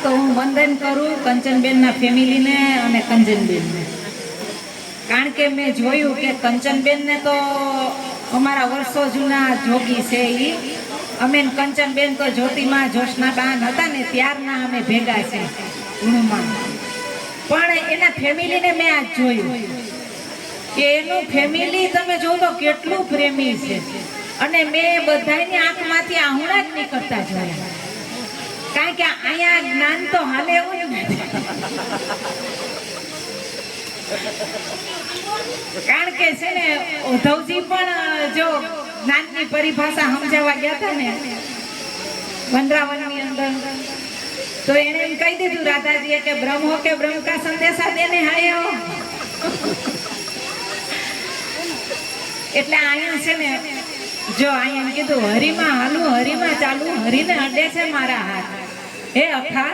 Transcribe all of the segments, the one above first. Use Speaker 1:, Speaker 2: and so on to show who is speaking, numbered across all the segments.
Speaker 1: તો હું વંદન કરું કંચનબેનના ફેમિલીને અને કંચનબેનને, કારણ કે મેં જોયું કે કંચનબેનને તો અમારા વર્ષો જૂના જોગી છે એ, અમે કંચનબેન તો જ્યોતિમાં જોશનાબાન હતા ને ત્યારના અમે ભેગા છે ગુણમાં, પણ એના ફેમિલીને મેં આજ જોયું કે એનું ફેમિલી તમે જો તો કેટલું પ્રેમી છે, અને મેં બધાની આંખમાંથી આહુડા જ નીકળતા જોયા, કારણ કે અહીંયા જ્ઞાન તો હાલે એવું નથી, કારણ કે છે ને ઉદ્ધવજી પણ જો જ્ઞાનની પરિભાષા સમજાવવા ગયા હતા ને વનરાવનની અંદર, તો એને એમ કહી દીધું રાધાજીએ કે બ્રહ્મ હો કે બ્રહ્મ કા સંદેશા દેને આયા હો. એટલે અહીંયા છે ને જો અહીંયા કીધું હરિમાં હાલું હરિમાં ચાલુ હરિને અડે છે મારા હાથ, હે અખા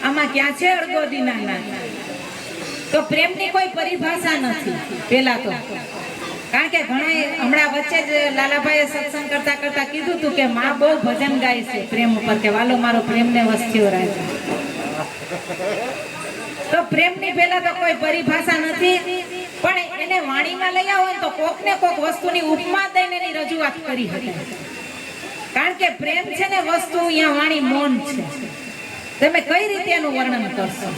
Speaker 1: આમાં ક્યાં છે અડગોદીના નાથ. તો પ્રેમની કોઈ પરિભાષા નથી પેલા તો, કારણ કે ઘણા હમણાં વચ્ચે જ લાલાભાઈએ સત્સંગ કરતા કરતા કીધું હતું કે માં બહુ ભજન ગાય છે પ્રેમ ઉપર, કે વાલો મારો પ્રેમને વસ્યો રાખે. તો પ્રેમની પેલા તો કોઈ પરિભાષા નથી, પણ એને વાણીમાં લઈ આવો તો કોક ને કોક વસ્તુની ઉપમા દઈને એની રજૂઆત કરી હતી, કારણ કે પ્રેમ છે ને વસ્તુ અહીંયા વાણી મૌન છે, તમે કઈ રીતે એનું વર્ણન કરશો.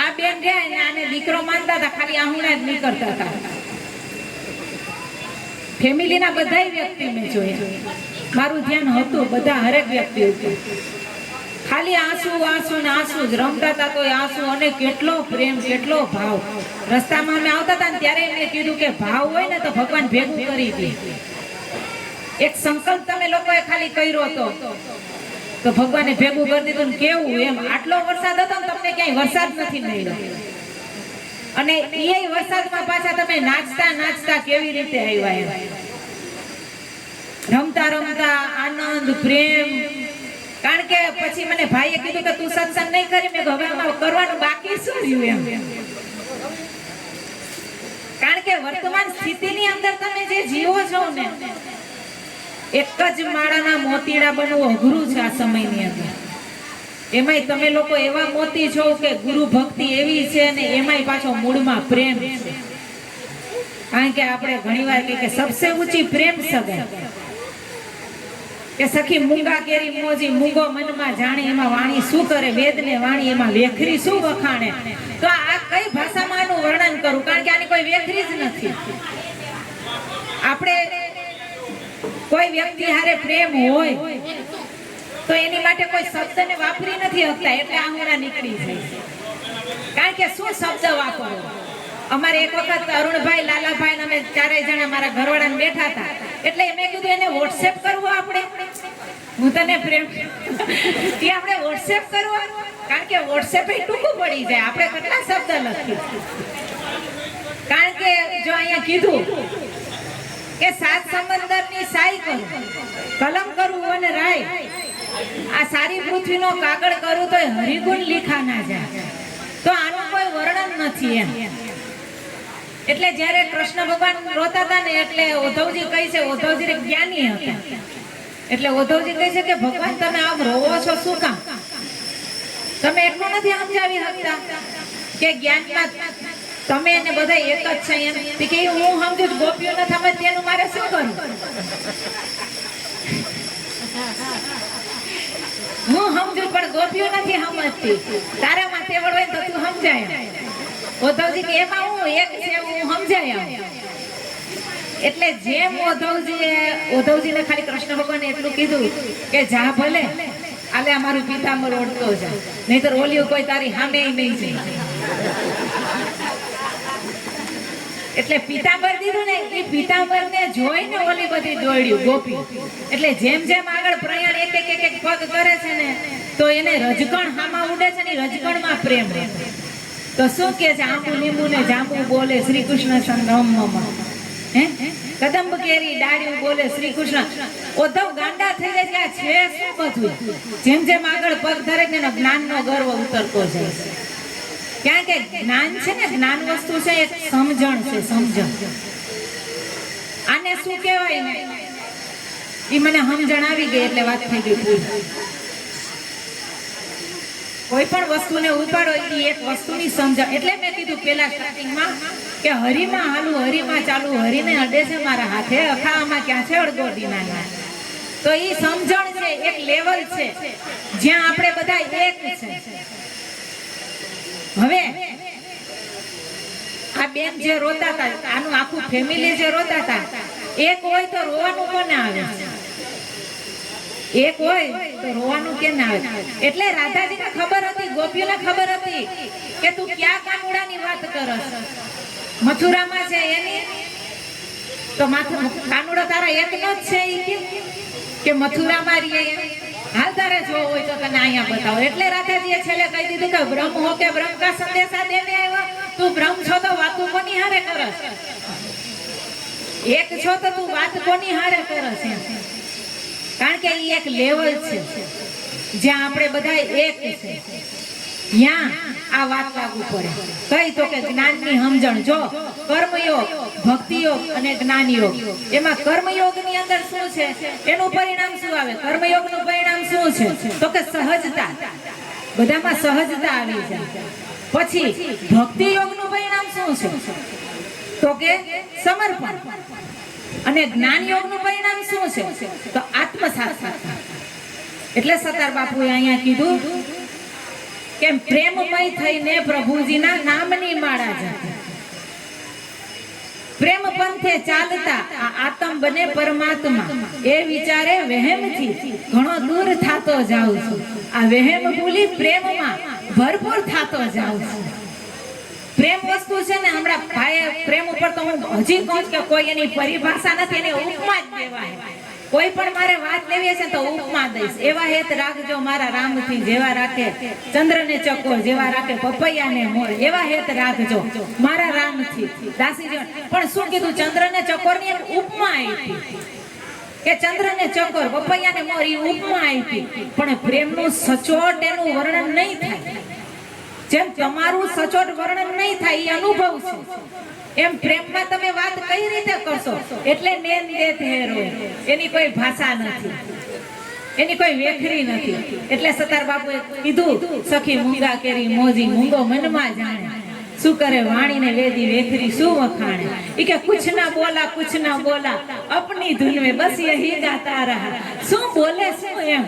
Speaker 1: આ બેન રહ્યા ને આને દીકરો માનતા હતા, ખાલી આહુણા જ નીકળતા હતા. ફેમિલીના બધા વ્યક્તિ મેં જોયા, મારું ધ્યાન હતું બધા હરેક વ્યક્તિ હતું, ખાલી આંસુ આંસુ ને આંસુ જ રમતા હતા, તો આંસુ અને કેટલો પ્રેમ કેટલો ભાવ. રસ્તામાં અમે આવતા હતા ને ત્યારે એમને કીધું કે ભાવ હોય ને તો ભગવાન ભેગું કરી દે. એક સંકલ્પ તમે લોકોએ ખાલી કર્યો હતો તો ભગવાને ભેગું કરી દીધું ને કેવું એમ. આટલો વરસાદ હતો ને તમને ક્યાંય વરસાદ નથી મળ્યો, અને એ વરસાદમાં પાછા તમે નાચતા નાચતા કેવી રીતે આવ્યા એમ, રમતા રમતા આનંદ પ્રેમ. કારણ કે પછી મને ભાઈએ કીધું કે તું સત્સંગ નહીં કરી, મેં હવે આમાં કરવાનું બાકી શું રહ્યું એમ, કારણ કે વર્તમાન સ્થિતિની અંદર તમે જે જીવો છો ને, એક જ માળાના મોતીડા બનવું અઘરું છે આ સમયની અંદર. એમાંય તમે લોકો એવા મોતી છો કે ગુરુ ભક્તિ એવી છે ને એમાંય પાછો મૂળમાં પ્રેમ છે, કારણ કે આપણે ઘણીવાર કહીએ કે સબસે ઊંચી પ્રેમ સગાઈ, કે સખી મૂંગા કેરી મોજી મૂંગો મનમાં જાણે, એમાં વાણી શું કરે વેદને વાણી, એમાં વેખરી શું વખાણે. તો આ કઈ ભાષામાં આનું વર્ણન કરું, કારણ કે આની કોઈ વેખરી જ નથી. આપણે કોઈ વ્યક્તિ હારે પ્રેમ હોય તો એની માટે કોઈ શબ્દને વાપરી નથી શકતા, એટલે આંગળા નીકળી જાય, કારણ કે શું શબ્દ વાપરો. અમારે એક વખત અરુણભાઈ લાલાભાઈ અમે ચારેય જણા મારા ઘરવાળાને બેઠા હતા, એટલે મેં કીધું એને વોટ્સએપ કરવું આપણે, હું તને પ્રેમ તે આપણે વોટ્સએપ કરવું, કારણ કે વોટ્સએપ એ ટૂંકું પડી જાય, આપણે કેટલા શબ્દ લખી. કારણ કે જો અહીંયા કીધું કે સાત સમંદરની સાઈ કરું કલમ કરું અને રાય, આ સારી પૃથ્વીનો કાગળ કરું તો હરિગુણ લીખા ના જાય. તો આનું કોઈ વર્ણન નથી એમ. એટલે જ્યારે કૃષ્ણ ભગવાન રોતા હતા ને, એટલે ઉદ્ધવજી કહે છે, ઉદ્ધવજી જ્ઞાની હતા, એટલે ઉદ્ધવજી કહે છે કે ભગવાન તમે આમ રોવો છો શું કામ, તમે એટલું નથી સમજાવી શકતા કે જ્ઞાનમાં તમે એને બધા એક જ છે એમ. કે હું સમજુ ગોપીઓ નથી સમજતી એનું મારે શું કરવું, હું સમજુ પણ ગોપીઓ નથી સમજતી, તારામાં તેવડ હોય તો તું સમજાય. ઉદ્ધવજી કે એમાં હું એક છે હું સમજાય. એટલે જેમ ઉદ્ધવજીને ખાલી કૃષ્ણ ભગવાને એટલું કીધું કે જા ભલે આલે અમારું પિતાંબર ઓળતો જા, નહીતર ઓલિયું કોઈ તારી સામે નહીં જાય. એટલે પિતાંબર દીધું ને, એ પિતાંબર ને જોઈને ઓલી બધી દોડ્યું ગોપી. એટલે જેમ જેમ આગળ પ્રયાણ એક એક એક પગ કરે છે ને, તો એને રજકણ હામાં ઉડે છે ને, રજકણમાં પ્રેમ રહે. તો શું કે છે, આંબુ લીંબુ ને જાંબુ બોલે શ્રી કૃષ્ણ સંગમમાં, હે કદંબ કેરી ડાળ્યું બોલે શ્રી કૃષ્ણ. ઉદ્ધવ ગાંડા થઈ જાય છે શું બધું, જેમ જેમ આગળ પગ ધરે ને જ્ઞાનનો ગર્વ ઉતરતો જાય. કારણ કે જ્ઞાન છે ને, જ્ઞાન વસ્તુ છે એક સમજણ છે, સમજણ. આને શું કહેવાય ને, એ મને સમજણ આવી ગઈ એટલે વાત થઈ ગઈ પૂરી. કોઈ પણ વસ્તુને ઉપાડો એ એક વસ્તુની સમજણ. એટલે મેં કીધું પેલા સ્ટાર્ટિંગમાં કે હરીમાં હાલું, હરીમાં ચાલુ, હરીને અડે છે મારા હાથે, અખાવામાં ક્યાં છે અડગોડી ના. તો એ સમજણ છે, એક લેવલ છે જ્યાં આપણે બધા એક છે. હવે આ બેન જે રોતા હતા, આનું આખું ફેમિલી જે રોતા હતા, એક હોય તો રોવાનું કોને આવે? એક હોય તો રોવાનું કેમ આવે? એટલે રાધાજીને ખબર હતી, ગોપીઓને ખબર હતી કે તું ક્યાં કાનુડાની વાત કરસ. મથુરામાં છે એની તો કાનુડો તારા એકનો જ છે ઈ કે મથુરામાં રહીએ. હાલ તારે જો હોય તો તને અહીંયા બતાવો. એટલે રાધાજીએ છેલ્લે કહી દીધું કે બ્રહ્મ હો કે બ્રહ્મ કા સંદેશા દેને આવ્યા. તું બ્રહ્મ છો તો વાતું કોની હારે કરસ? એક છો તો તું વાત કોની હારે કરસ? કારણ કે એ એક લેવલ છે જ્યાં આપણે બધા એક છે. ત્યાં આ વાત લાગુ પડે. કઈ તો કે જ્ઞાનની સમજણ. જો કર્મયોગ, ભક્તિયોગ અને જ્ઞાનયોગ, એમાં કર્મયોગની અંદર શું છે, એનું પરિણામ શું આવે? કર્મયોગનું પરિણામ શું છે? તો કે સહજતા. બધામાં સહજતા આવી જાય. પછી ભક્તિયોગનું પરિણામ શું છે? તો કે સમર્પણ. અને જ્ઞાન યોગનું પરિણામ શું છે? તો આત્મસાક્ષાત્કાર. એટલે સતાર બાપુએ અહીંયા કીધું કે પ્રેમમય થઈને પ્રભુજીના નામની માળા જપે. પ્રેમ પંથે ચાલતા આ આત્મ બને પરમાત્મા, એ વિચારે વહેમથી ઘણો દૂર થાતો જાઉં છું. આ વહેમ ભૂલી પ્રેમમાં ભરપૂર થાતો જાઉં છું. પ્રેમ વસ્તુ છે ને, હમણાં ભાઈ પ્રેમ ઉપર તો હું હજી કહું કે કોઈ એની પરિભાષા નથી, એની ઉપમા જ દેવાય. કોઈ પણ મારે વાત લેવી છે તો ઉપમા દઈશ. એવા હેત રાખજો મારા રામથી, જેવા રાખે ચંદ્રને ચકોર, જેવા રાખે પપૈયાને મોર, એવા હેત રાખજો મારા રામથી. દાસીજી પણ શું કીધું? ચંદ્રને ચકોરની એક ઉપમા આપી કે ચંદ્રને ચકોર, પપૈયાને મોર, એ ઉપમા આપી. પણ પ્રેમનું સચોટ એનું વર્ણન નહીં થાય. જેમ તમારું સચોટ વર્ણન નહીં થાય એ અનુભવ છે, એમ પ્રેમમાં તમે વાત કઈ રીતે કરશો? એટલે નેન દેત હેરો, એની કોઈ ભાષા નથી, એની કોઈ વેખરી નથી. એટલે સતાર બાપુએ કીધું સખી મૂંગા કેરી મોજી, મૂંગો મનમાં જાણે, શું કરે વાણીને વેદી વેખરી શું વખાણે. ઈ કે કુછ ના બોલા અપની ધૂન में બસ यही ગાતા રહા. શું બોલે શું એમ,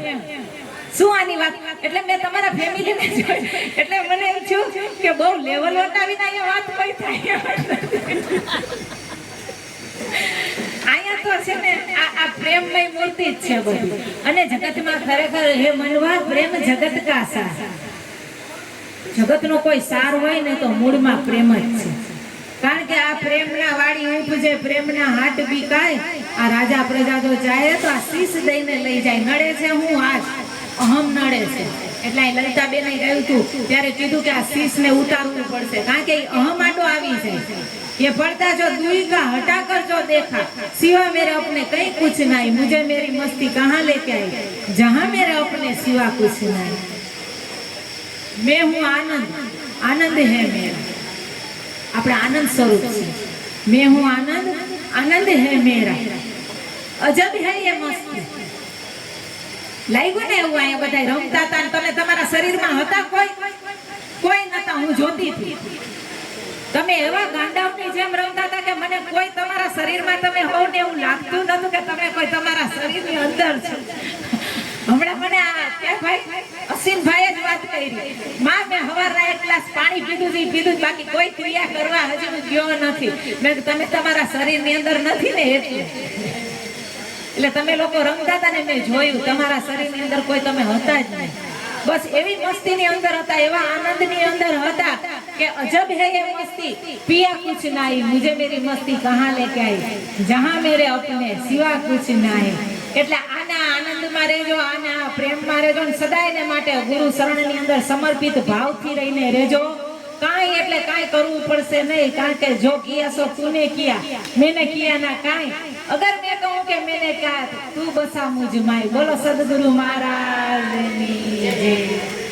Speaker 1: શું આની વાત? એટલે મેં તમારા ફેમિલીને જોઈ એટલે મને એમ થયું કે બહુ લેવલ વટાવીને અહીંયા વાત કોઈ થાય. અહીંયા તો છે ને આ પ્રેમમય મૂર્તિ જ છે બધી. અને જગતમાં ખરેખર હે મનવા પ્રેમ જગત કા સાર. જગતનો કોઈ સાર હોય ને તો મૂળમાં પ્રેમ જ છે. કારણ કે આ પ્રેમના વાળી ઉપજે, પ્રેમના હાટ બીકાય. આ રાજા પ્રજા જો ચાહે તો આ શીશ દઈને લઈ જાય. નડે છે હું આજ અહમ નડે છે. એટલે લલિતાબેન ગયું હતું ત્યારે કીધું કે આ શીશને ઉતારવું પડશે, કારણ કે અહમ આટો આવી જાય. ये पढ़ता जो दुई का हटा कर जो देखा, सिवा मेरे अपने कहीं कुछ नहीं, मुझे मेरी मस्ती कहाँ लेके आई, जहाँ मेरे अपने सिवा कुछ नहीं. मैं हूँ आनंद, आनंद है मेरा. આપણે આનંદ સ્વરૂપ છે. मैं हूँ आनंद, आनंद है मेरा. अजब है ये मस्ती. લાગ્યું ને એવું? અહીંયા બધા રમતા હતા, તમે તમારા શરીરમાં હતા? કોઈ નતા. હું જોતી હતી તમે એવા ગાંડાઓની જેમ રમતા હતા કે મને કોઈ તમારા શરીરમાં તમે હોવ ને એવું લાગતું નતું કે તમે કોઈ તમારા શરીરની અંદર છો. હમણાં મને કે ભાઈ અસીમભાઈ જ વાત કરી, માં મેં હવારના એક ગ્લાસ પાણી પીધું બાકી કોઈ ક્રિયા કરવા હજી હું ગયો નથી. મેં તમે તમારા શરીરની અંદર નથી ને એટલે તમે લોકો રમતા હતા ને મેં જોયું તમારા શરીરની અંદર કોઈ તમે હતા જ નહીં. બસ એવી મસ્તીની અંદર હતા, એવા આનંદની અંદર હતા કે અજબ હે ये मस्ती, पिया कुछ नहीं, मुझे मेरी मस्ती कहाँ लेके आई, जहाँ मेरे अपने सिवा कुछ नहीं. એટલે આના આનંદમાં રહેજો, આના પ્રેમમાં રહેજો અને સદાયને માટે ગુરુ શરણની અંદર સમર્પિત ભાવથી રહીને રહેજો. કાંઈ એટલે કાંઈ કરવું પડશે નહીં, કારણ કે જો કિયા સો તूने किया, मैंने किया ना कांई. अगर मैं कहूँ कि मैंने कहा तू बसा मुझ माई. बोलो सदगुरु महाराज ની જય.